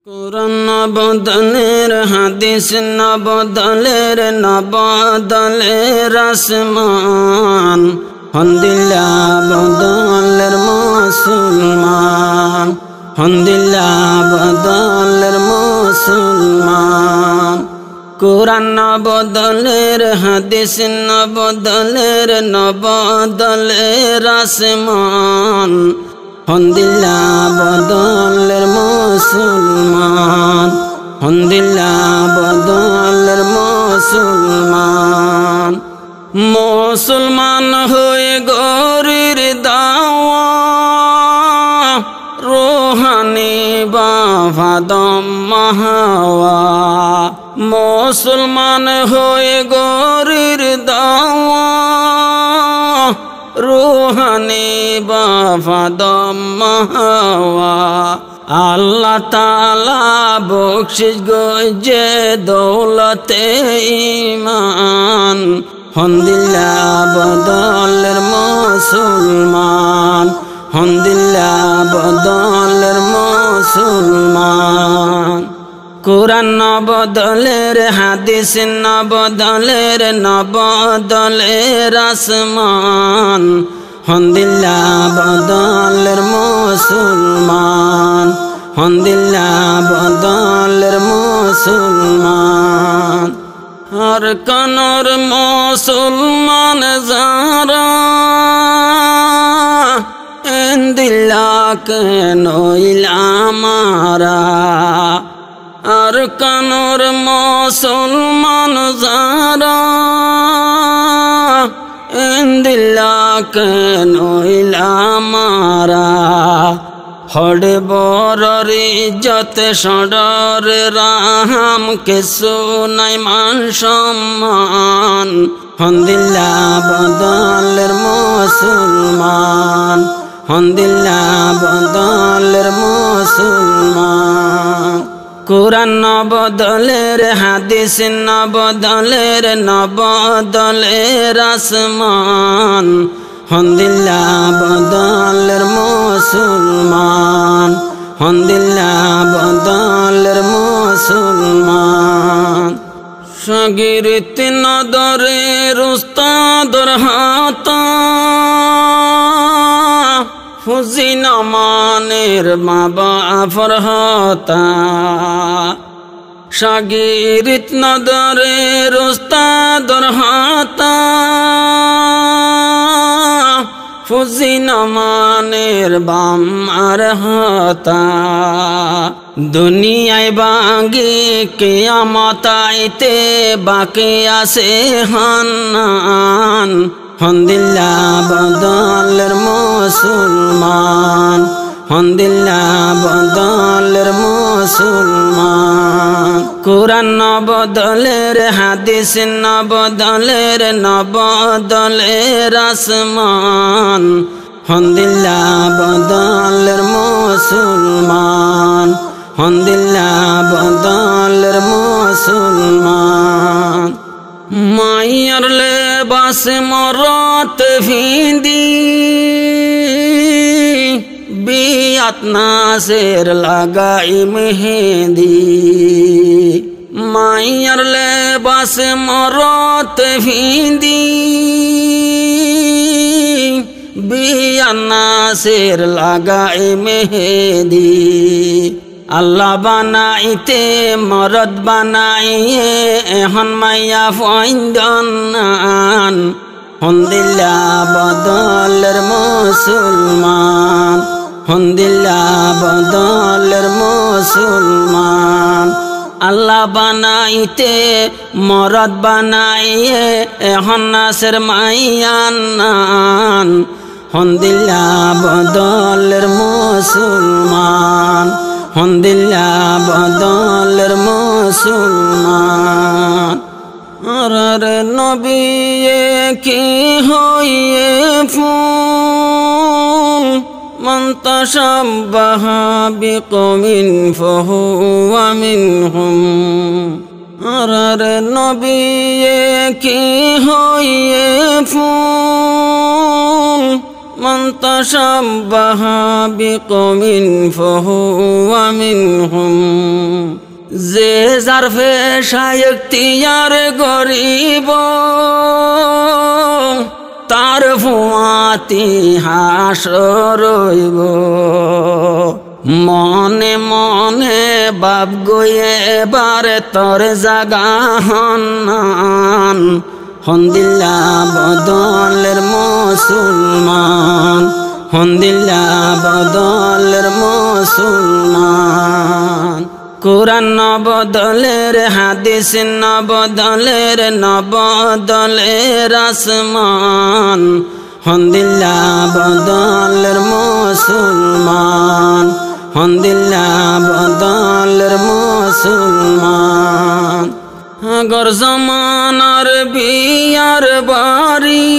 কুরআন নবদলের হাদিস নবদলের নবদলের আসমান হন্দিল্লা বদলের মুসলমান হন্দিল্লা বদলের মুসলমান কুরআন নবদলের হাদিস নবদলের নবদলের আসমান হন্দিল্লা বদলের মুসলমান হন্দিল্লা বদলের মুসলমান মুসলমান হয়ে গরির দাওয়া রোহানি বাফাদম মাহাওয়া মুসলমান হয়ে গরির দাওয়া রুহানি বাফাদম মাহাওয়া আল্লাহ তাআলা বখশিশ গজে দৌলতে ঈমান হন্দিল্লা বদলের মুসলমান হন্দিল্লা বদলের মুসলমান কুরআন নবদলের হাদিস নবদলের নবদলের আসমান হন্দিল্লা বদলের মুসলমান হন্দিল্লা বদলের মুসলমান আর কানর মুসলমান যারা এন্দিল্লা কেন ইলামারা আর কানর মুসলমান যারা এন্দিল্লা কেন ইলামারা হড়ে বড়র ইজ্জত সড়র রাহাম কে সুনাই মান সম্মান হন্দিল্লা বদলের মুসলমান হন্দিল্লা বদলের মুসলমান কুরআন নবদলের হাদিস নবদলের নবদলের আসমান হন্দিল্লা বদলের মুসলমান হন্দিল্লা বদলের মুসলমান শাগিরত নদরের উস্তাদর হাতা হুজিন আমানের মা বাফর হতা শাগিরত নদরের উস্তাদর হাতা হুজিন আমানের বাম আর হতা দুনিয়ায় বাগি কিয়ামত আইতে বাকি আছে হান্নান হন্দিল্লা বদলের মুসলমান হন্দিল্লা বদলের মুসলমান কুরআন নবদলের হাদিস নবদলের নবদলের আসমান হন্দিল্লা বদলের মুসলমান হন্দিল্লা বদলের মুসলমান মাইয়ার লেবাস মরত ভিন্দি বিয়াত নাসের লাগাই মেহেন্দি মাইয়ার লেবাস মরত ভিন্দি বিয়াত নাসের লাগাই মেহেন্দি আল্লাহ বানাইতে মরদ বানাইয়ে এখন মাইয়া ফাইন্দান হন্দিল্লা বদলের মুসলমান হন্দিল্লা বদলের মুসলমান আল্লাহ বানাইতে মরদ বানাইয়ে এখন নাসের মাইয়ান হন্দিল্লা বদলের মুসলমান হন্দিল্লা বদলের মুসলমান আর নবী কি হইয়ে ফুল মান তাশাব্বাহা বিকওমিন ফাহুয়া মিনহুম আর নবী কি হইয়ে ফুল من تشبه بقوم فهو منهم যে যার পেশায় ইখতিয়ার করিব তার ফুয়াতি হাসর রইব মনে মনে বাপ গয়ে বারে তোর জাগা হন্নান হন্দিল্লা বদলের মুসলমান হন্দিল্লা বদলের মুসলমান কুরআন নবদলের হাদিস নবদলের নবদলের আসমান হন্দিল্লা বদলের মুসলমান হন্দিল্লা বদলের মুসলমান আগর জমানার বিয়ার বাড়ি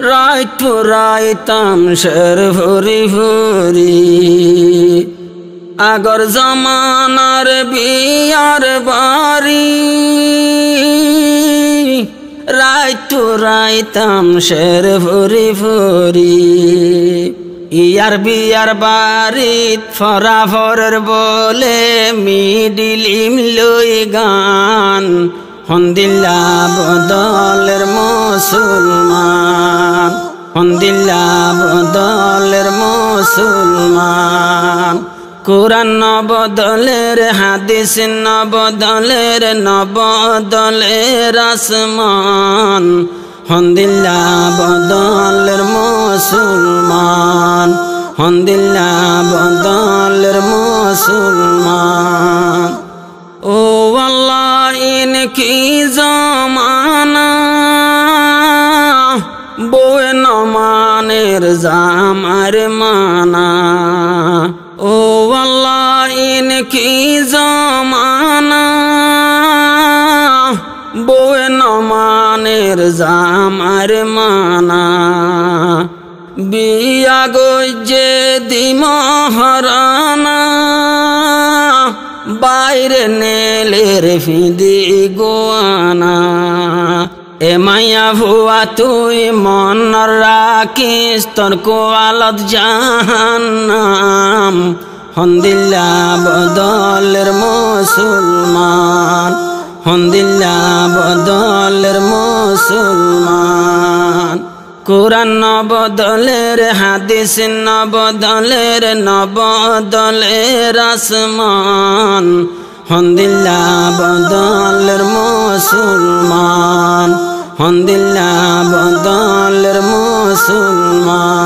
রাইত রাইতাম শের ভরি ভরি আগর জমানার বিয়ার বাড়ি রাইত রাইতাম শের ভরি ভরি ইয়ার বিয়ার বাড়িত ফরাফরের বলে মিডিলিম লই গান হন্দিল্লা বদলের মুসলমান হন্দিল্লা বদলের মুসলমান কুরআন নবদলের হাদিস নবদলের নবদলের আসমান হন্দিল্লা বদলের মুসলমান হন্দিল্লা বদলের মুসলমান ও আল্লাহ ইনকি জামানা বয়ে নমানের জামার মানা ও আল্লাহ ইনকি জামানা বয়ে নমানের জামার মানা বিয়া গজে দিমহারানা বাইরে নেলের ফিদি গোয়ানা এ মাইয়া ভুয়া তুই মন রাখিস তোর কোয়ালত জাহান্নাম হন্দিল্লা বদলের মুসলমান হন্দিল্লা বদলের মুসলমান কুরআন নবদলের হাদিস নবদলের নবদলের আসমান হন্দিল্লা বদলের মুসলমান হন্দিল্লা বদলের মুসলমান